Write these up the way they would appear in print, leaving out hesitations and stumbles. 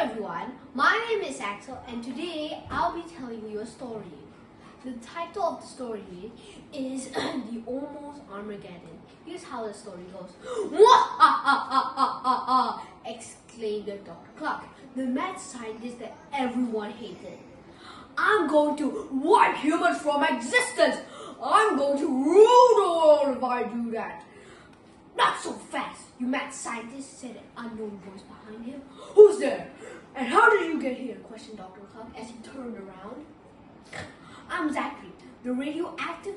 everyone, my name is Axel and today I'll be telling you a story. The title of the story is The Almost Armageddon. Here's how the story goes. Exclaimed Dr. Cluck, the mad scientist that everyone hated. I'm going to wipe humans from existence! I'm going to rule the world if I do that! Not so fast, you mad scientist, said an unknown voice behind him. Who's there? And how did you get here? Questioned Dr. Cluck as he turned around. I'm Zachary, the radioactive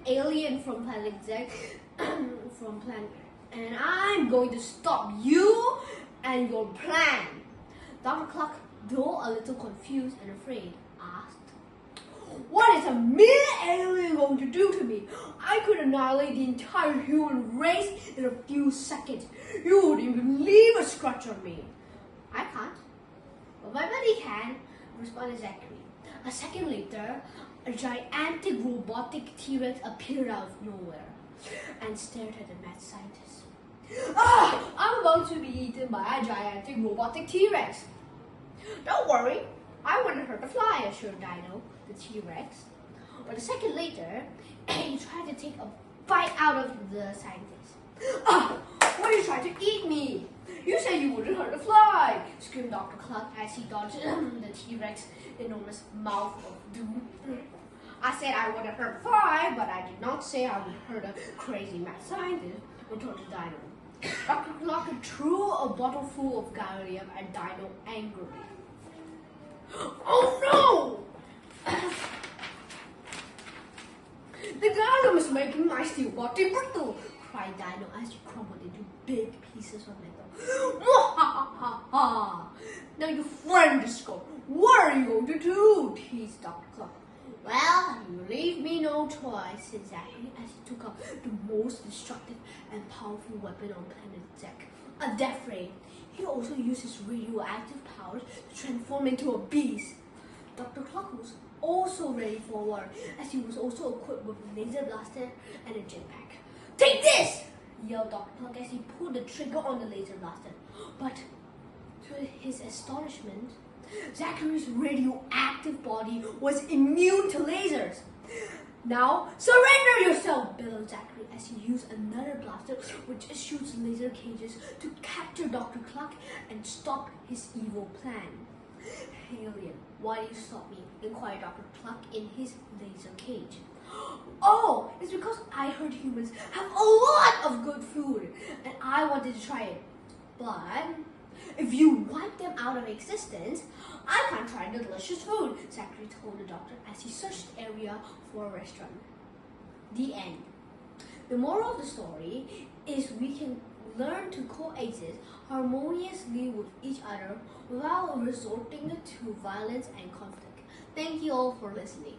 alien from Planet Zach, and I'm going to stop you and your plan. Dr. Cluck, though a little confused and afraid, asked, what is a mere alien going to do to me? I could annihilate the entire human race in a few seconds. You wouldn't even leave a scratch on me. I can't, but my buddy can, responded Zachary. A second later, a gigantic robotic T-Rex appeared out of nowhere and stared at the mad scientist. I'm about to be eaten by a gigantic robotic T-Rex. Don't worry, I wouldn't hurt a fly, assured Dino, the T-Rex. But a second later, he tried to take a bite out of the scientist. Why are you trying to eat me? You said you wouldn't hurt a fly, screamed Dr. Cluck as he dodged the T-Rex's enormous mouth of doom. I said I wouldn't hurt a fly, but I did not say I would hurt a crazy mad scientist, retorted Dino. Dr. Cluck threw a bottle full of gallium at Dino angrily. Oh no! The gallium is making my steel body brittle, cried Dino as he crumbled into big pieces of metal. Now you friend disco, what are you going to do? Teased Dr. Cluck. Well, you leave me no choice, said Zachary as he took up the most destructive and powerful weapon on planet Zek, a death ray. He also used his radioactive powers to transform into a beast. Dr. Cluck was also ready for war, as he was also equipped with a laser blaster and a jetpack. Take this! Yelled Dr. Cluck as he pulled the trigger on the laser blaster. But to his astonishment, Zachary's radioactive body was immune to lasers. Now, surrender yourself, bellowed Zachary as he used another blaster which shoots laser cages to capture Dr. Cluck and stop his evil plan. Alien, why do you stop me? Inquired Dr. Cluck in his laser cage. Oh, it's because I heard humans have a lot of good food and I wanted to try it. But if you wipe them out of existence, I can't try the delicious food, Zachary told the doctor as he searched the area for a restaurant. The end. The moral of the story is we can learn to coexist harmoniously with each other without resorting to violence and conflict. Thank you all for listening.